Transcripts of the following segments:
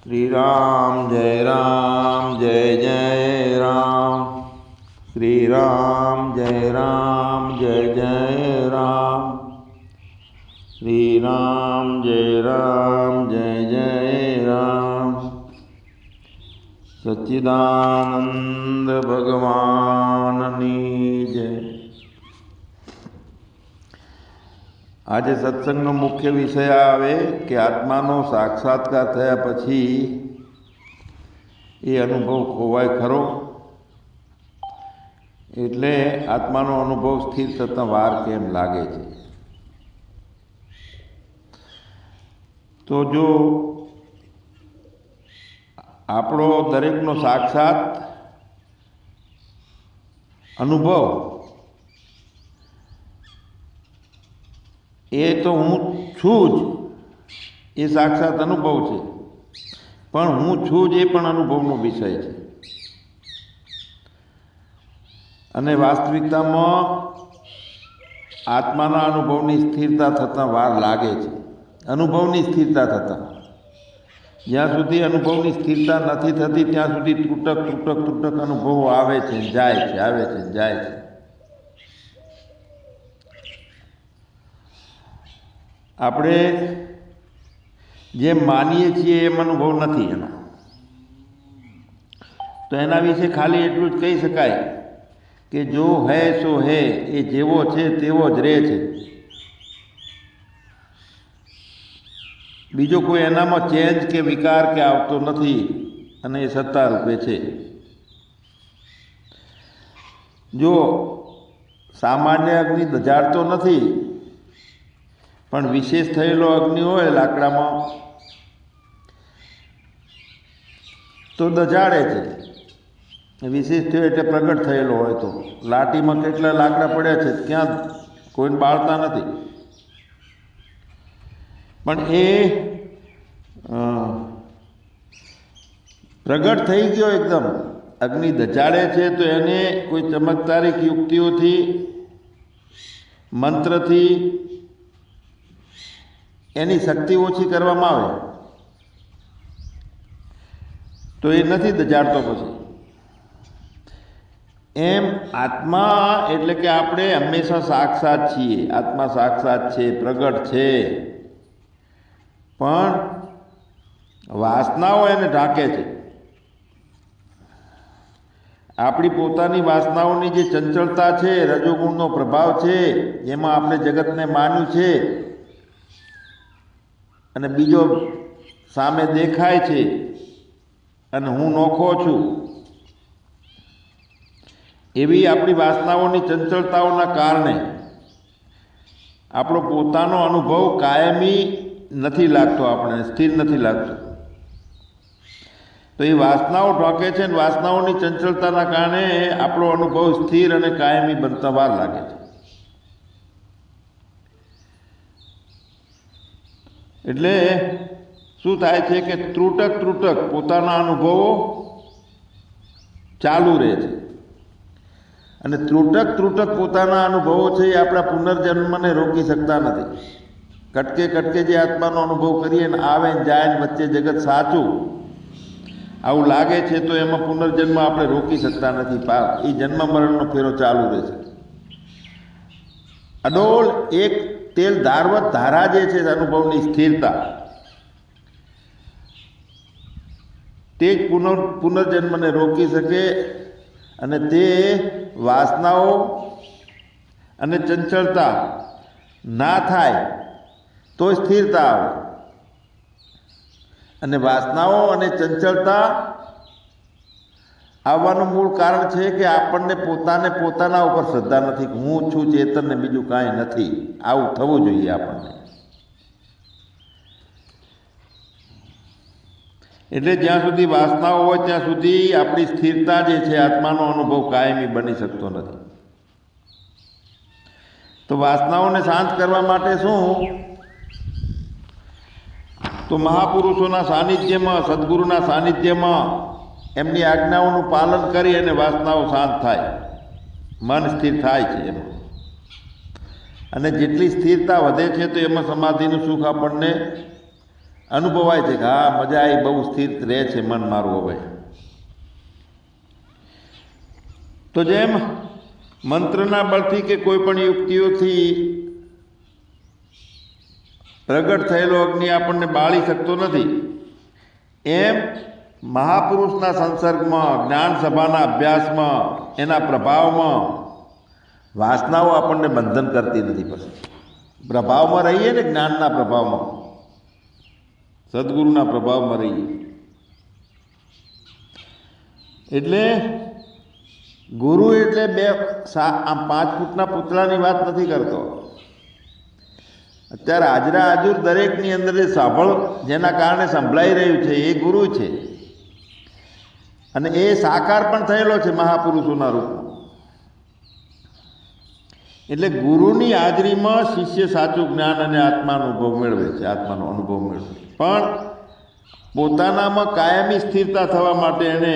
श्री राम जय जय राम। श्री राम जय जय राम। श्री राम जय जय राम। सच्चिदानंद भगवाननी जय। आज सत्संगનો મુખ્ય વિષય આવે કે આત્માનો સાક્ષાત્કાર થયા પછી એ અનુભવ ખોવાય ખરો, એટલે આત્માનો અનુભવ સ્થિર થતાં વાર કેમ લાગે છે? તો જો આપણો દરેકનો સાક્ષાત અનુભવ એ તો હું છું જ, એ સાક્ષાત અનુભવ છે, પણ હું છું જ એ પણ અનુભવનો વિષય છે. અને વાસ્તવિકતામાં આત્માના અનુભવની સ્થિરતા થતાં વાર લાગે છે. અનુભવની સ્થિરતા થતાં, જ્યાં સુધી અનુભવની સ્થિરતા નથી થતી ત્યાં સુધી તૂટક અનુભવો આવે છે, જાય છે, આવે છે, જાય છે. આપણે જેમ માનીએ છીએ એમ અનુભવ નથી એનો. તો એના વિશે ખાલી એટલું જ કહી શકાય કે જો હૈ સો હૈ, એ જેવો છે તેવો જ રહે છે. બીજો કોઈ એનામાં ચેન્જ કે વિકાર કે આવતો નથી, અને એ સત્તા રૂપે છે. જો સામાન્ય અગ્નિ દજાડતો નથી, પણ વિશેષ થયેલો અગ્નિ હોય લાકડામાં તો દજાડે છે. વિશેષ થયો એટલે પ્રગટ થયેલો હોય તો. લાટીમાં કેટલા લાકડા પડ્યા છે, ક્યાં કોઈને બાળતા નથી, પણ એ પ્રગટ થઈ ગયો એકદમ. અગ્નિ દજાડે છે તો એને કોઈ ચમત્કારિક યુક્તિઓથી, મંત્રથી એની શક્તિ ઓછી કરવામાં આવે તો એ નથી દજાડતો. પછી એમ આત્મા એટલે કે આપણે હંમેશા સાક્ષાત છીએ. આત્મા સાક્ષાત છે, પ્રગટ છે, પણ વાસનાઓ એને ઢાંકે છે. આપણી પોતાની વાસનાઓની જે ચંચળતા છે, રજોગુણનો પ્રભાવ છે, એમાં આપણે જગતને માન્યું છે, અને બીજો સામે દેખાય છે અને હું નોખો છું. એવી આપણી વાસનાઓની ચંચળતાઓના કારણે આપણો પોતાનો અનુભવ કાયમી નથી લાગતો, આપણને સ્થિર નથી લાગતો. તો એ વાસનાઓ ઢોકે છે, અને વાસનાઓની ચંચળતાના કારણે આપણો અનુભવ સ્થિર અને કાયમી બનતા વાર લાગે છે. એટલે શું થાય છે કે ત્રુટક પોતાના અનુભવો ચાલુ રહે છે. અને ત્રુટક પોતાના અનુભવો છે એ આપણા પુનર્જન્મને રોકી શકતા નથી. કટકે જે આત્માનો અનુભવ કરીએ ને આવે ને જાય ને વચ્ચે જગત સાચું આવું લાગે છે, તો એમાં પુનર્જન્મ આપણે રોકી શકતા નથી. એ જન્મ મરણનો ફેરો ચાલુ રહે છે. અડોલ એક તેલ ધારવત ધારા જે છે અનુભવની સ્થિરતા, તે જ પુનર્જન્મને રોકી શકે. અને તે વાસનાઓ અને ચંચળતા ના થાય તો સ્થિરતા આવે. અને વાસનાઓ અને ચંચળતા આવવાનું મૂળ કારણ છે કે આપણને પોતાના ઉપર શ્રદ્ધા નથી. હું છું ચેતન ને બીજું કાંઈ નથી. આવું થવું જોઈએ આપણને. એટલે જ્યાં સુધી વાસનાઓ હોય ત્યાં સુધી આપણી સ્થિરતા જે છે, આત્માનો અનુભવ કાયમી બની શકતો નથી. તો વાસનાઓને શાંત કરવા માટે શું? તો મહાપુરુષોના સાનિધ્યમાં, સદગુરુના સાનિધ્યમાં એમની આજ્ઞાઓનું પાલન કરી અને વાસનાઓ શાંત થાય, મન સ્થિર થાય છે એમાં. અને જેટલી સ્થિરતા વધે છે તો એમાં સમાધિનું સુખ આપણને અનુભવાય છે કે હા મજા આવી, બહુ સ્થિર રહે છે મન મારું હવે. તો જેમ મંત્રના બળથી કે કોઈ પણ યુક્તિઓથી પ્રગટ થયેલો અગ્નિ આપણને બાળી શકતો નથી, એમ મહાપુરુષના સંસર્ગમાં, જ્ઞાન સભાના અભ્યાસમાં, એના પ્રભાવમાં વાસનાઓ આપણને બંધન કરતી નથી. પછી પ્રભાવમાં રહીએ ને, જ્ઞાનના પ્રભાવમાં, સદગુરુના પ્રભાવમાં રહીએ એટલે ગુરુ એટલે 5 ફૂટના પૂતળાની વાત નથી કરતો. અત્યારે હાજરા હાજર દરેકની અંદર જે જેના કારણે સંભળાઈ રહ્યું છે એ ગુરુ છે, અને એ સાકાર પણ થયેલો છે મહાપુરુષોના રૂપમાં. એટલે ગુરુની હાજરીમાં શિષ્ય સાચું જ્ઞાન અને આત્માનો અનુભવ મેળવે છે, આત્માનો અનુભવ મેળવે છે. પણ પોતાનામાં કાયમી સ્થિરતા થવા માટે એને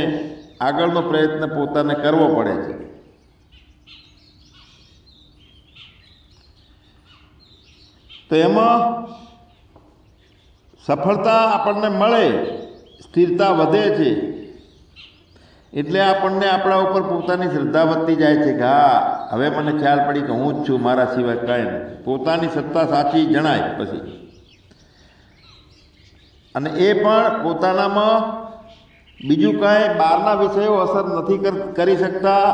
આગળનો પ્રયત્ન પોતાને કરવો પડે છે. તો એમાં સફળતા આપણને મળે, સ્થિરતા વધે છે, એટલે આપણને આપણા ઉપર પોતાની શ્રદ્ધા વધતી જાય છે કે હા હવે મને ખ્યાલ પડી કે હું જ છું, મારા સિવાય કાંઈ નથી. પોતાની સત્તા સાચી જણાય પછી. અને એ પણ પોતાનામાં બીજું કાંઈ બહારના વિષયો અસર નથી કરી શકતા.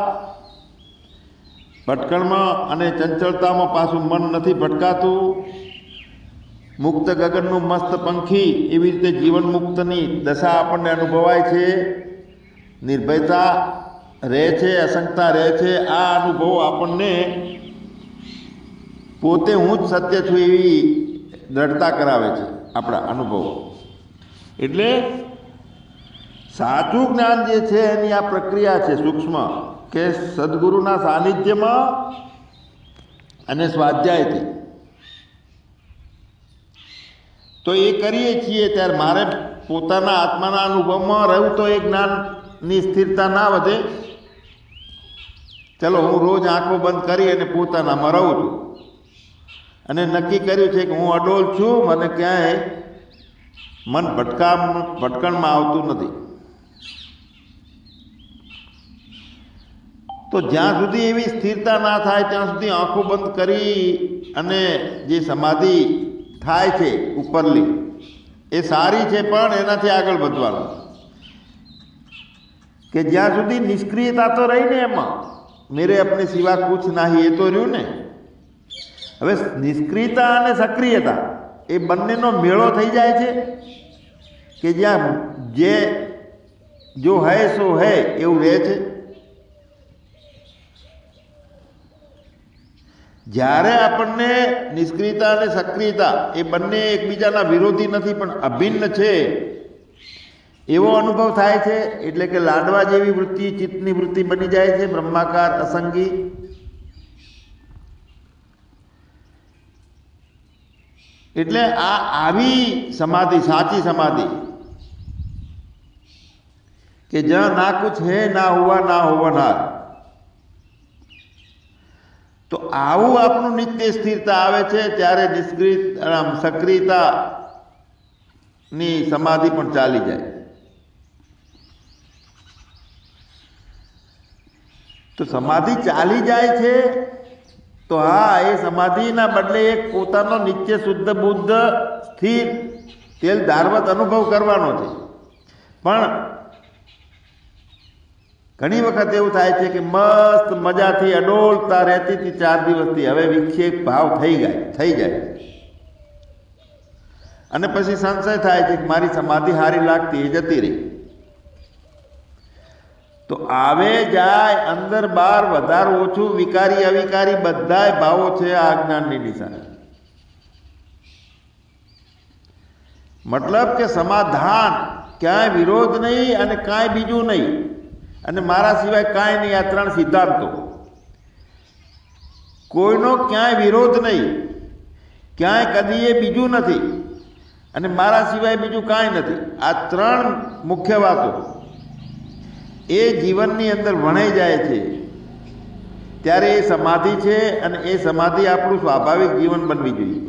ભટકણમાં અને ચંચળતામાં પાછું મન નથી ભટકાતું. મુક્ત ગગનનું મસ્ત પંખી એવી રીતે જીવન મુક્તની દશા આપણને અનુભવાય છે. નિર્ભયતા રહે છે, અસંગતા રહે છે. આ અનુભવો આપણને પોતે હું જ સત્ય છું એવી દ્રઢતા કરાવે છે આપણા અનુભવો. એટલે સાચું જ્ઞાન જે છે એની આ પ્રક્રિયા છે સૂક્ષ્મ, કે સદગુરુના સાનિધ્યમાં અને સ્વાધ્યાયથી. તો એ કરીએ છીએ ત્યારે મારે પોતાના આત્માના અનુભવમાં રહું તો એ જ્ઞાનની સ્થિરતા ના વધે. ચલો હું રોજ આંખો બંધ કરી અને પોતાનામાં રહું છું અને નક્કી કર્યું છે કે હું અડોલ છું, મને ક્યાંય મન ભટકણમાં આવતું નથી. તો જ્યાં સુધી એવી સ્થિરતા ના થાય ત્યાં સુધી આંખો બંધ કરી અને જે સમાધિ થાય છે ઉપરલી એ સારી છે, પણ એનાથી આગળ વધવાનું. કે જ્યાં સુધી નિષ્ક્રિયતા તો રહી ને, એમાં મેરે અપને સિવા કુછ નહીં, એ તો રહ્યું ને. હવે નિષ્ક્રિયતા અને સક્રિયતા એ બંનેનો મેળો થઈ જાય છે કે જ્યાં જે જો હૈ સો હૈ એવું રહે છે. જ્યારે આપણને નિષ્ક્રિયતા અને સક્રિયતા એ બંને એકબીજાના વિરોધી નથી પણ અભિન્ન છે એવો અનુભવ થાય છે, એટલે કે લાડવા જેવી વૃત્તિ ચિત્તની વૃત્તિ બની જાય છે, બ્રહ્માકાર અસંગી. એટલે આ આવી સમાધિ સાચી સમાધિ કે જ્યાં ના કુછ હે ના હોવાનાર. તો આવું આપણું નિત્ય સ્થિરતા આવે છે ત્યારે સક્રિયતાની સમાધિ પણ ચાલી જાય. તો સમાધિ ચાલી જાય છે તો હા, એ સમાધિના બદલે એક પોતાનો નિત્ય શુદ્ધ બુદ્ધ સ્થિર તેલ ધારવત અનુભવ કરવાનો છે. પણ ઘણી વખત એવું થાય છે કે મસ્ત મજાથી અડોલતા રહેતી હતી 4 દિવસથી, હવે વિક્ષેપ ભાવ થઈ જાય અને પછી સંશય થાય છે કે મારી સમાધિ સારી લાગતી એ જતી રહી. તો આવે જાય અંદર બહાર વધારે ઓછું વિકારી અવિકારી બધાય ભાવો છે આ અજ્ઞાનની નિશાની. મતલબ કે સમાધાન, ક્યાંય વિરોધ નહીં અને કાંઈ બીજું નહીં, અને મારા સિવાય કાંઈ નહીં. આ 3 સિદ્ધાંતો, કોઈનો ક્યાંય વિરોધ નહીં, ક્યાંય કદી એ બીજું નથી, અને મારા સિવાય બીજું કાંઈ નથી. આ 3 મુખ્ય વાતો એ જીવનની અંદર વણાઈ જાય છે ત્યારે એ સમાધિ છે, અને એ સમાધિ આપણું સ્વાભાવિક જીવન બનવી જોઈએ.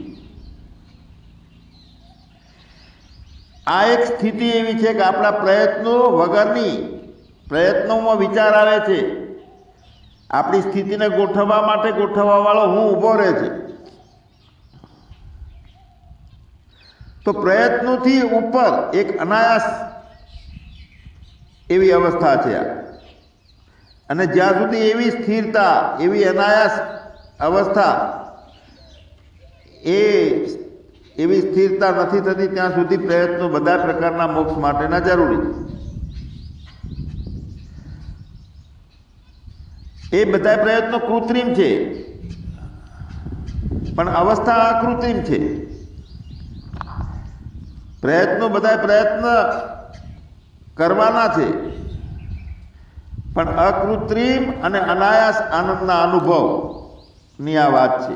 આ એક સ્થિતિ એવી છે કે આપણા પ્રયત્નો વગરની પ્રયત્નોમાં વિચાર આવે છે, આપણી સ્થિતિને ગોઠવવા માટે ગોઠવવાવાળો હું ઊભો રહે છે. તો પ્રયત્નોથી ઉપર એક અનાયાસ એવી અવસ્થા છે આ. અને જ્યાં સુધી એવી સ્થિરતા, એવી અનાયાસ અવસ્થા, એવી સ્થિરતા નથી થતી ત્યાં સુધી પ્રયત્નો બધા પ્રકારના મોક્ષ માટેના જરૂરી છે. એ બધા પ્રયત્નો કૃત્રિમ છે, પણ અવસ્થા અકૃત્રિમ છે. પ્રયત્નો બધા પ્રયત્ન કરવાના છે, પણ અકૃત્રિમ અને અનાયાસ આનંદના અનુભવની આ વાત છે.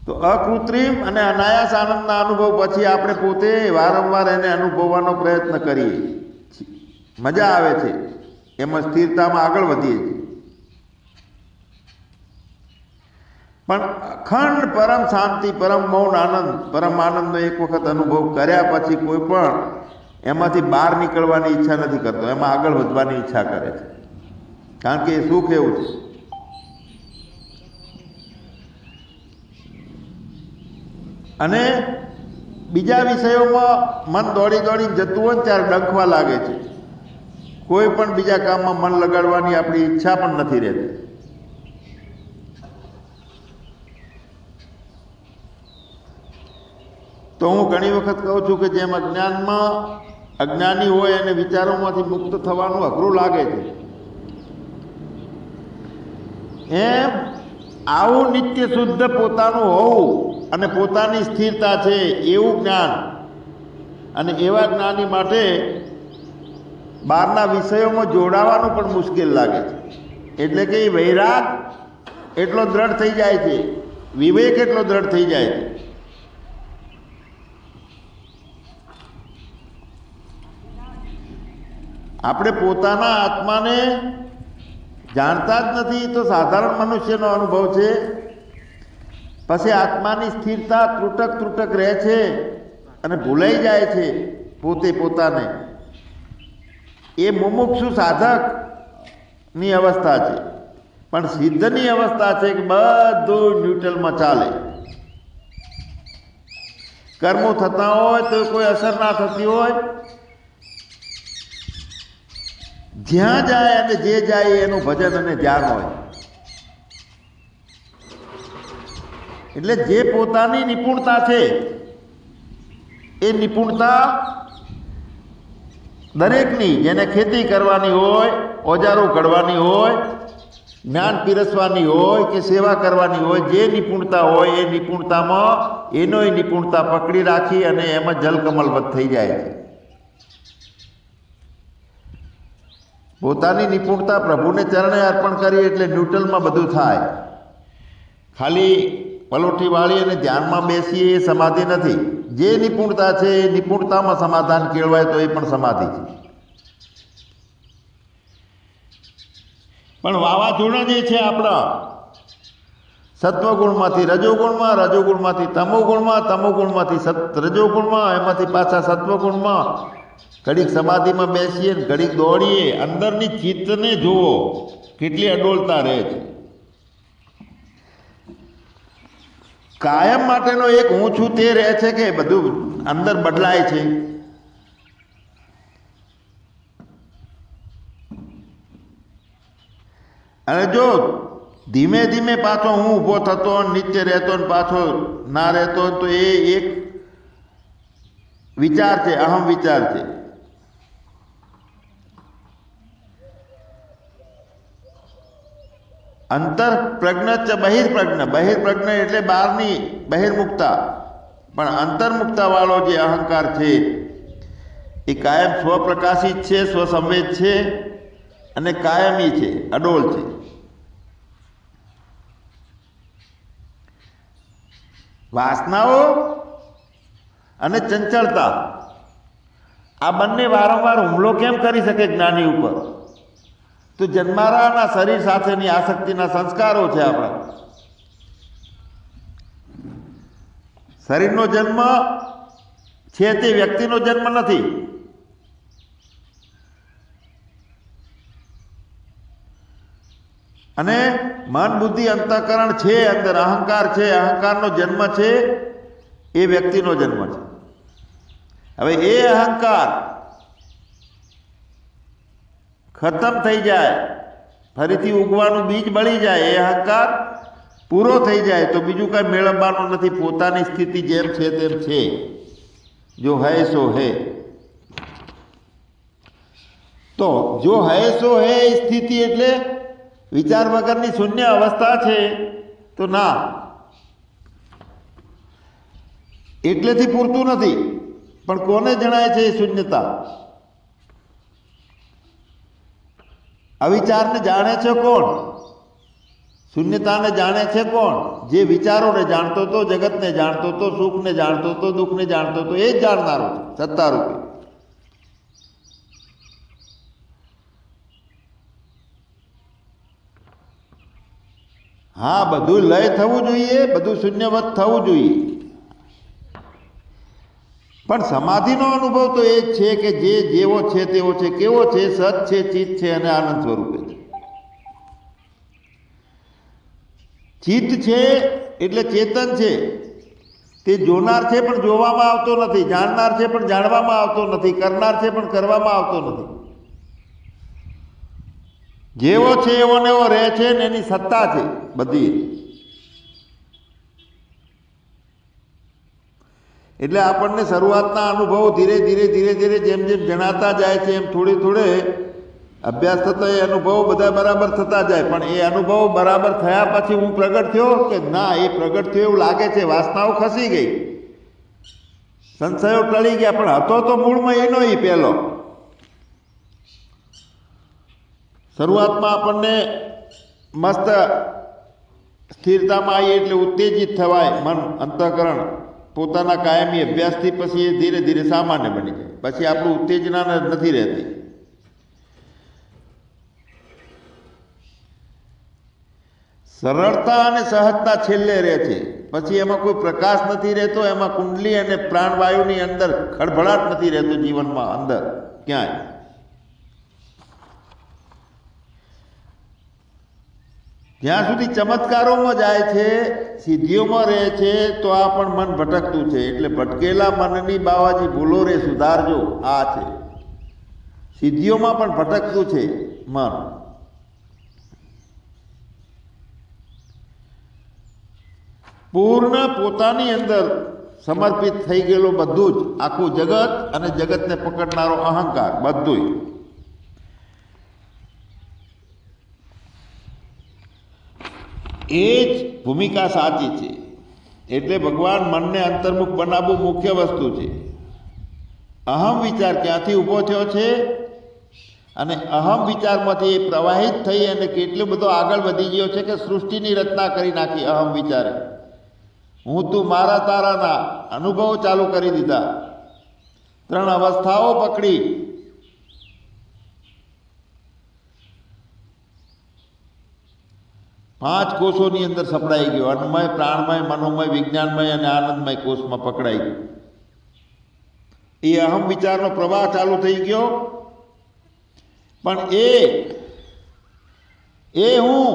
તો અકૃત્રિમ અને અનાયાસ આનંદના અનુભવ પછી આપણે પોતે વારંવાર એને અનુભવવાનો પ્રયત્ન કરીએ છીએ. મજા આવે છે, એમાં સ્થિરતામાં આગળ વધીએ છીએ. પણ અખંડ પરમ શાંતિ, પરમ મૌન આનંદ, પરમ આનંદનો એક વખત અનુભવ કર્યા પછી કોઈ પણ એમાંથી બહાર નીકળવાની ઈચ્છા નથી કરતો, એમાં આગળ વધવાની ઈચ્છા કરે છે. કારણ કે એ સુખ એવું છે. અને બીજા વિષયોમાં મન દોડી દોડીને જતું હોય ને ત્યારે ડંખવા લાગે છે. કોઈ પણ બીજા કામમાં મન લગાડવાની આપણી ઈચ્છા પણ નથી રહેતી. તો હું ઘણી વખત કહું છું કે જેમ અજ્ઞાની હોય અને વિચારોમાંથી મુક્ત થવાનું અઘરું લાગે છે, એમ આવું નિત્ય શુદ્ધ પોતાનું હોવું અને પોતાની સ્થિરતા છે એવું જ્ઞાન, અને એવા જ્ઞાની માટે બહારના વિષયોમાં જોડાવાનું પણ મુશ્કેલ લાગે છે. એટલે કે વૈરાગ એટલો દ્રઢ થઈ જાય છે, વિવેક એટલો દ્રઢ થઈ જાય છે. આપણે પોતાના આત્માને જાણતા જ નથી તો સાધારણ મનુષ્યનો અનુભવ છે. પછી આત્માની સ્થિરતા ત્રુટક રહે છે અને ભૂલાઈ જાય છે પોતે પોતાને. એ મુમુક્ષુ સાધકની અવસ્થા છે. પણ સિદ્ધની અવસ્થા છે કે બધું ન્યુટ્રલમાં ચાલે. કર્મો થતા હોય તો કોઈ અસર ના થતી હોય, જ્યાં જાય અને જે જાય એનું ભજન અને ધ્યાન હોય. એટલે જે પોતાની નિપુણતા છે એ નિપુણતા દરેકની, જેને ખેતી કરવાની હોય, ઓજારો ઘડવાની હોય, જ્ઞાન પીરસવાની હોય કે સેવા કરવાની હોય, જે નિપુણતા હોય એ નિપુણતામાં એનોય નિપુણતા પકડી રાખી અને એમાં જલકમલવત થઈ જાય છે. પોતાની નિપુણતા પ્રભુને ચરણે અર્પણ કરી એટલે ન્યુટ્રલમાં બધું થાય. ખાલી પલોઠી વાળી અને ધ્યાનમાં બેસીએ એ સમાધિ નથી. જે નિપુણતા છે એ નિપુણતામાં સમાધાન કેળવાય તો એ પણ સમાધિ છે. પણ વાવાઝોડા જે છે આપણા સત્વગુણમાંથી રજોગુણમાં, રજોગુણમાંથી તમોગુણમાં, તમોગુણમાંથી રજોગુણમાં, એમાંથી પાછા સત્વગુણમાં, ઘડીક સમાધિમાં બેસીએ, ઘડીક દોડીએ. અંદરની ચિત્તને જુઓ કેટલી અડોલતા રહે છે. કાયમ માટેનો એક હું છું તે રહે છે કે બધું અંદર બદલાય છે. અને જો ધીમે ધીમે પાછો હું ઊભો થતો, નિત્ય રહેતો ને પાછો ના રહેતો, તો એ એક વિચાર છે, અહમ વિચાર છે. અંતર પ્રજ્ઞ ચ બહિર્પ્રજ્ઞ. બહિર્પ્રજ્ઞ એટલે બહારની બહિર્મુક્તા, પણ અંતર્મુક્તા વાળો જે અહંકાર છે એ કાયમ સ્વપ્રકાશિત છે, સ્વસંવેદ છે અને કાયમી છે, અડોલ છે. વાસનાઓ અને ચંચળતા આ બંને વારંવાર હુમલો કેમ કરી શકે જ્ઞાની ઉપર? તો જન્મારાના શરીર સાથેની આસક્તિના સંસ્કારો છે આપણા. શરીરનો જન્મ છે તે વ્યક્તિનો જન્મ નથી. અને મન બુદ્ધિ અંતઃકરણ છે, અંદર અહંકાર છે, અહંકારનો જન્મ છે એ વ્યક્તિનો જન્મ છે. હવે એ અહંકાર ખતમ થઈ જાય, ફરીથી ઉગવાનું બીજ બળી જાય, એ અહંકાર પૂરો થઈ જાય તો બીજું કાંઈ મેળવવાનું નથી. પોતાની સ્થિતિ જેમ છે તેમ છે. જો હૈ સો હૈ. તો જો હૈ સો હૈ સ્થિતિ એટલે વિચાર વગરની શૂન્ય અવસ્થા છે. તો ના, એટલેથી પૂરતું નથી. પણ કોને જણાય છે એ શૂન્યતા? અવિચારને જાણે છે કોણ? શૂન્યતાને જાણે છે કોણ? જે વિચારોને જાણતો હતો, જગતને જાણતો હતો, સુખને જાણતો હતો, દુઃખને જાણતો હતો, એ જ જાણનારો છે સત્તારૂપે. હા, બધું લય થવું જોઈએ, બધું શૂન્યવત થવું જોઈએ. પણ સમાધિનો અનુભવ તો એ જ છે કે જે જેવો છે તેવો છે. કેવો છે? સત છે, ચિત્ત છે અને આનંદ સ્વરૂપે છે. ચિત્ત છે એટલે ચેતન છે. તે જોનાર છે પણ જોવામાં આવતો નથી, જાણનાર છે પણ જાણવામાં આવતો નથી, કરનાર છે પણ કરવામાં આવતો નથી. જેવો છે એવો ને એવો રહે છે ને એની સત્તા છે બધી. એટલે આપણને શરૂઆતના અનુભવો ધીરે ધીરે ધીરે ધીરે જેમ જેમ જણાતા જાય છે એમ થોડે થોડે અભ્યાસ થતો એ અનુભવો બધા બરાબર થતા જાય. પણ એ અનુભવો બરાબર થયા પછી હું પ્રગટ થયો કે ના, એ પ્રગટ થયો એવું લાગે છે. વાસનાઓ ખસી ગઈ, સંશયો ટળી ગયા, પણ હતો તો મૂળમાં એનો એ પહેલો. શરૂઆતમાં આપણને મસ્ત સ્થિરતામાં આવીએ એટલે ઉત્તેજિત થવાય મન, અંતઃકરણ પોતાના કાયમી અભ્યાસથી. પછી એ ધીરે ધીરે સામાન્ય બની જાય. પછી આપણું ઉત્તેજના નથી રહેતી. સરળતા અને સહજતા છેલ્લે રહે છે. પછી એમાં કોઈ પ્રકાશ નથી રહેતો, એમાં કુંડલી અને પ્રાણવાયુની અંદર ખળભળાટ નથી રહેતો જીવનમાં અંદર ક્યાંય. જ્યાં સુધી ચમત્કારોમાં જાય છે, સિદ્ધિઓમાં રહે છે, તો આ પણ મન ભટકતું છે. એટલે ભટકેલા મનની બાવાજી ભૂલો રે સુધારજો, આ છે. સિદ્ધિઓમાં પણ ભટકતું છે મન. પૂર્ણ પોતાની અંદર સમર્પિત થઈ ગયેલો બધું જ, આખું જગત અને જગતને પકડનારો અહંકાર બધું. એ જ ભૂમિકા સાચી છે. એટલે ભગવાન મનને અંતર્મુખ બનાવવું મુખ્ય વસ્તુ છે. અહમ વિચાર ક્યાંથી ઊભો થયો છે અને અહમ વિચારમાંથી એ પ્રવાહિત થઈ અને કેટલો બધો આગળ વધી ગયો છે કે સૃષ્ટિની રચના કરી નાખી અહમ વિચારે. હું તું મારા તારાના અનુભવો ચાલુ કરી દીધા. 3 અવસ્થાઓ પકડી. પાંચ કોષોની અંદર સપડાઈ ગયો. અન્નમય, પ્રાણમય, મનોમય, વિજ્ઞાનમય અને આનંદમય કોષમાં પકડાઈ ગયો. એ અહમ વિચારનો પ્રવાહ ચાલુ થઈ ગયો. પણ એ હું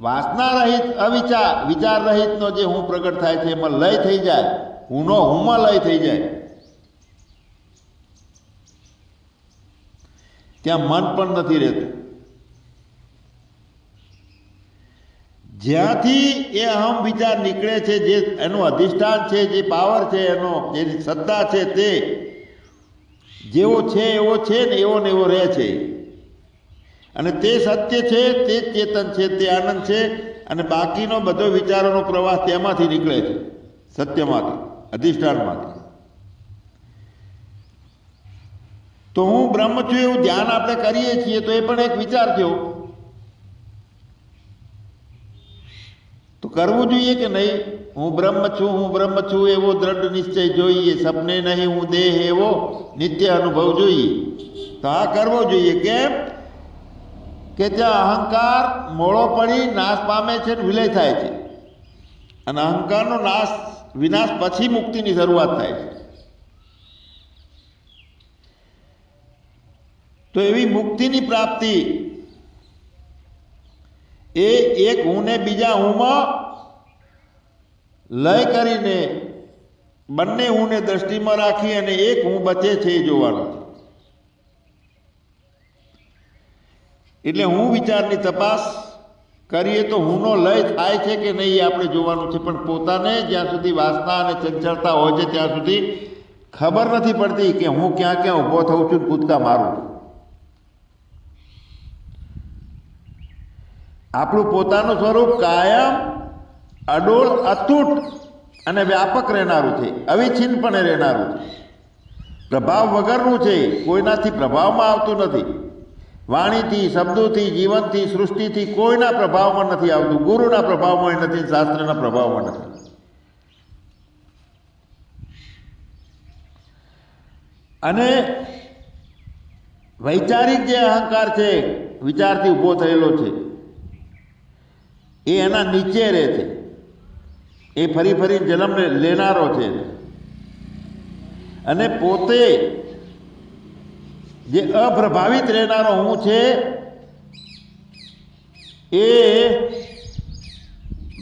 વાસના રહિત વિચાર રહિતનો જે હું પ્રગટ થાય છે એમાં લય થઈ જાય. હુંનો હુંમાં લય થઈ જાય. ત્યાં મન પણ નથી રહેતું. જ્યાંથી એ અહમ વિચાર નીકળે છે, જે એનું અધિષ્ઠાન છે, જે પાવર છે, એનો જે સત્તા છે, તે જેવો છે એવો છે ને એવો રહે છે. અને તે સત્ય છે, તે ચેતન છે, તે આનંદ છે. અને બાકીનો બધો વિચારોનો પ્રવાહ તેમાંથી નીકળે છે, સત્યમાંથી, અધિષ્ઠાનમાંથી. તો હું બ્રહ્મ છું એવું ધ્યાન આપણે કરીએ છીએ તો એ પણ એક વિચાર થયો. તો કરવું જોઈએ કે નહીં? હું બ્રહ્મ છું એવો દ્રઢ નિશ્ચય જોઈએ. સપને નહીં હું દેહ એવો નિત્ય અનુભવ જોઈએ. તો આ કરવો જોઈએ. કેમ કે ત્યાં અહંકાર મોળો પડી નાશ પામે છે, વિલય થાય છે. અને અહંકારનો વિનાશ પછી મુક્તિની શરૂઆત થાય છે. તો એવી મુક્તિની પ્રાપ્તિ એ એક હું ને બીજા હુંમાં લય કરીને બંને હુંને દ્રષ્ટિમાં રાખી અને એક હું બચે છે એ જોવાનું. એટલે હું વિચારની તપાસ કરીએ તો હુંનો લય થાય છે કે નહીં એ આપણે જોવાનું છે. પણ પોતાને જ્યાં સુધી વાસના અને ચંચળતા હોય છે ત્યાં સુધી ખબર નથી પડતી કે હું ક્યાં ક્યાં ઊભો થઉં છું, કૂદકા મારું છું. આપણું પોતાનું સ્વરૂપ કાયમ અડોળ, અતૂટ અને વ્યાપક રહેનારું છે, અવિચ્છિન્નપણે રહેનારું છે, પ્રભાવ વગરનું છે, કોઈનાથી પ્રભાવમાં આવતું નથી. વાણીથી, શબ્દોથી, જીવનથી, સૃષ્ટિથી કોઈના પ્રભાવમાં નથી આવતું. ગુરુના પ્રભાવમાં નથી, શાસ્ત્રના પ્રભાવમાં નથી. અને વૈચારિક જે અહંકાર છે, વિચારથી ઊભો થયેલો છે, એ એના નીચે રહે છે. એ ફરી ફરી જન્મ લેનારો છે. અને પોતે જે અપ્રભાવિત રહેનારો હું છે એ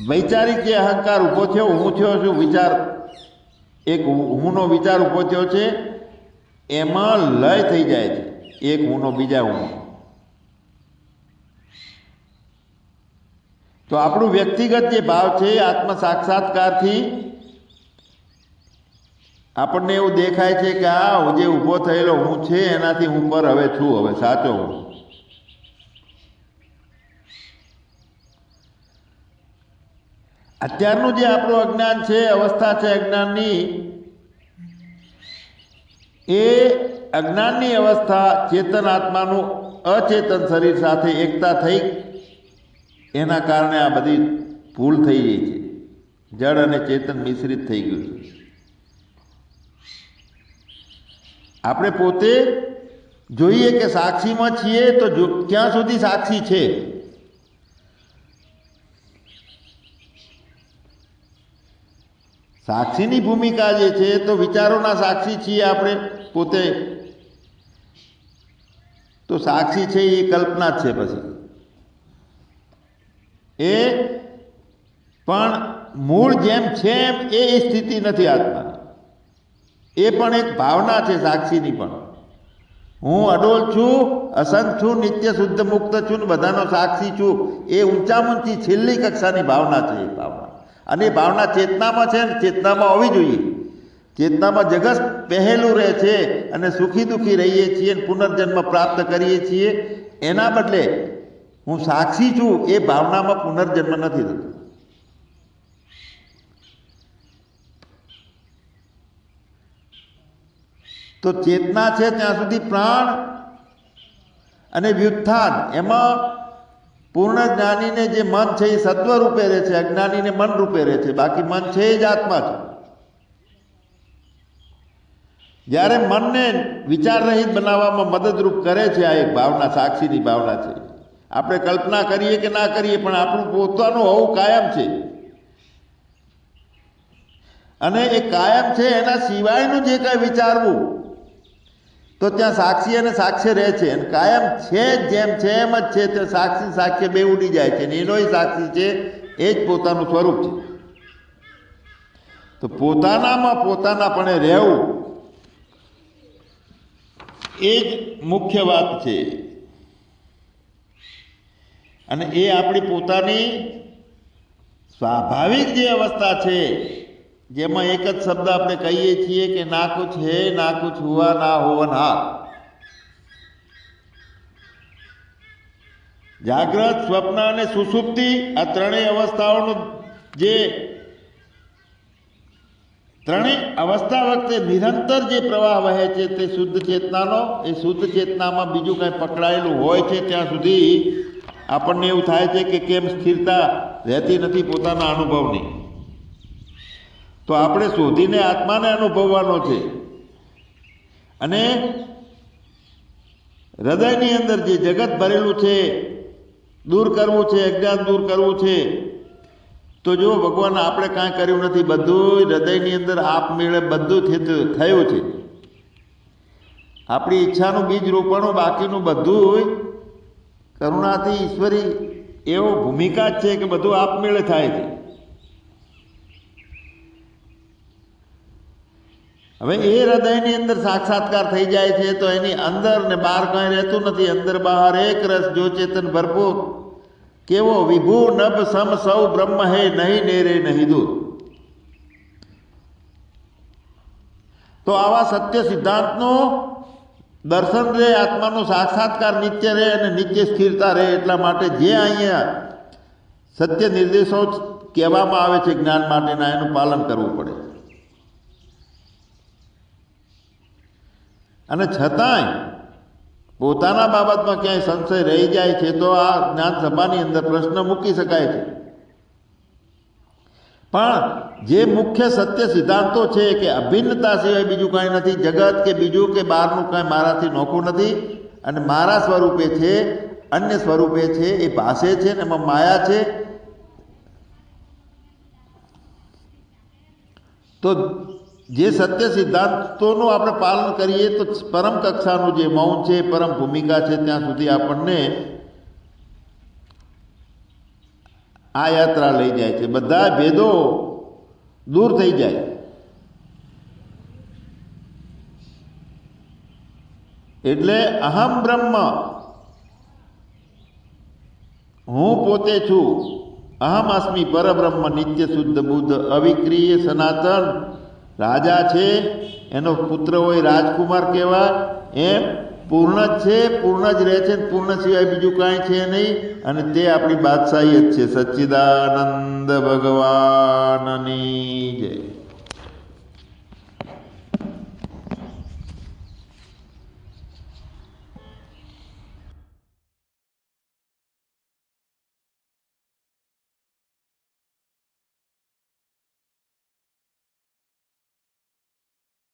વૈચારિક જે અહંકાર ઊભો થયો, હું થયો છું, વિચાર એક હુંનો વિચાર ઊભો થયો છે, એમાં લય થઈ જાય છે એક હુંનો બીજા હું. તો આપણું વ્યક્તિગત જે ભાવ છે આત્મ સાક્ષાત્કારથી આપણને એવું દેખાય છે કે આ જે ઊભો થયેલો હું છે એનાથી હું પર હવે છું, હવે સાચો હું. અત્યારનું જે આપણું અજ્ઞાન છે, અવસ્થા છે અજ્ઞાનની, એ અજ્ઞાનની અવસ્થા ચેતન આત્માનું અચેતન શરીર સાથે એકતા થઈ, એના કારણે આ બધી ભૂલ થઈ ગઈ છે. જડ અને ચેતન મિશ્રિત થઈ ગયું છે. આપણે પોતે જોઈએ કે સાક્ષીમાં છીએ તો ક્યાં સુધી સાક્ષી છે? સાક્ષીની ભૂમિકા જે છે તો વિચારોના સાક્ષી છીએ આપણે પોતે. તો સાક્ષી છે એ કલ્પના જ છે. પછી એ પણ મૂળ જેમ છે એમ એ સ્થિતિ નથી આત્મા. એ પણ એક ભાવના છે સાક્ષીની. પણ હું અડોલ છું, અસંગ છું, નિત્ય શુદ્ધ મુક્ત છું ને બધાનો સાક્ષી છું, એ ઊંચામાં ઊંચી છેલ્લી કક્ષાની ભાવના છે. એ ભાવના, અને એ ભાવના ચેતનામાં છે ને ચેતનામાં હોવી જોઈએ. ચેતનામાં જગત પહેલું રહે છે અને સુખી દુઃખી રહીએ છીએ અને પુનર્જન્મ પ્રાપ્ત કરીએ છીએ. એના બદલે હું સાક્ષી છું એ ભાવનામાં પુનર્જન્મ નથી થતો. તો ચેતના છે ત્યાં સુધી પ્રાણ અને વ્યુત્થાન, એમાં પૂર્ણ જ્ઞાનીને જે મન છે એ સત્વ રૂપે રહે છે, અજ્ઞાનીને મન રૂપે રહે છે. બાકી મન છે એ જ આત્મા છે. જ્યારે મનને વિચાર રહિત બનાવવામાં મદદરૂપ કરે છે આ એક ભાવના, સાક્ષીની ભાવના છે. આપણે કલ્પના કરીએ કે ના કરીએ પણ આપણું પોતાનું હોવું કાયમ છે. અને એ કાયમ છે, એના સિવાયનું જે કાંઈ વિચારવું તો ત્યાં સાક્ષી અને સાક્ષ્ય રહે છે. અને કાયમ છે જેમ છે એમ જ છે. તે સાક્ષી સાક્ષ્ય બે ઉડી જાય છે ને એનોય સાક્ષી છે, એ જ પોતાનું સ્વરૂપ છે. તો પોતાનામાં પોતાનાપણે રહેવું એ જ મુખ્ય વાત છે. અને એ આપણી પોતાની સ્વાભાવિક જે અવસ્થા છે, જેમાં એક જ શબ્દ આપણે કહીએ છીએ કે ના કુછ હે ના કુછ હુઆ ના હોવનહાર. જાગ્રત, સ્વપ્ન અને સુષુપ્તિ આ ત્રણેય અવસ્થાઓનો જે ત્રણેય અવસ્થા વખતે નિરંતર જે પ્રવાહ વહે છે તે શુદ્ધ ચેતનાનો. એ શુદ્ધ ચેતનામાં બીજું કાંઈ પકડાયેલું હોય છે ત્યાં સુધી આપણને એવું થાય છે કે કેમ સ્થિરતા રહેતી નથી પોતાના અનુભવની. તો આપણે શોધીને આત્માને અનુભવવાનો છે. અને હૃદયની અંદર જે જગત ભરેલું છે દૂર કરવું છે, અજ્ઞાન દૂર કરવું છે. તો જો ભગવાન આપણે કાંઈ કર્યું નથી, બધું હૃદયની અંદર આપમેળે બધું થયું છે. આપણી ઈચ્છાનું બીજ રોપણું, બાકીનું બધું કરુણાથી ઈશ્વરી એવો ભૂમિકા જ છે કે બધું આપમેળે થાય છે. હવે એ હૃદયની અંદર સાક્ષાત્કાર થઈ જાય છે તો એની અંદર ને બહાર કંઈ રહેતું નથી. અંદર બહાર એક રસ, જો ચેતન ભરપૂર, કેવો વિભુ નભ સમ સૌ બ્રહ્મ હે, નહીં નેરે નહીં દૂર. તો આવા સત્ય સિદ્ધાંતનું દર્શન રહે, આત્માનો સાક્ષાત્કાર નિત્ય રહે અને નિત્ય સ્થિરતા રહે. એટલા માટે જે અહીંયા સત્ય નિર્દેશો કહેવામાં આવે છે જ્ઞાન માટેના, એનું પાલન કરવું પડે. અને છતાંય પોતાના બાબતમાં ક્યાંય સંશય રહી જાય છે તો આ જ્ઞાન સભાની અંદર પ્રશ્ન મૂકી શકાય છે. પણ જે મુખ્ય સત્ય સિદ્ધાંતો છે કે અભિન્નતા સિવાય બીજું કાંઈ નથી, જગત કે બીજું કે બહારનું કાંઈ મારાથી નોખું નથી, અને મારા સ્વરૂપે છે, અન્ય સ્વરૂપે છે, એ ભાષે છે ને એમાં માયા છે. તો જે સત્ય સિદ્ધાંતોનું આપણે પાલન કરીએ તો પરમ કક્ષાનું જે મૌન છે, પરમ ભૂમિકા છે, ત્યાં સુધી આપણને આ યાત્રા લઈ જાય છે. બધા ભેદો દૂર થઈ જાય. એટલે અહમ બ્રહ્મ, હું પોતે છું, અહમ અસ્મિ પરબ્રહ્મ, નિત્ય શુદ્ધ બુદ્ધ, અવિક્રિય સનાતન રાજા છે. એનો પુત્ર હોય રાજકુમાર કહેવાય. એમ પૂર્ણ જ છે, પૂર્ણ જ રહે છે, પૂર્ણ સિવાય બીજું કાંઈ છે નહીં. અને તે આપણી બાદશાહી જ છે. સચ્ચિદાનંદ ભગવાનની જય.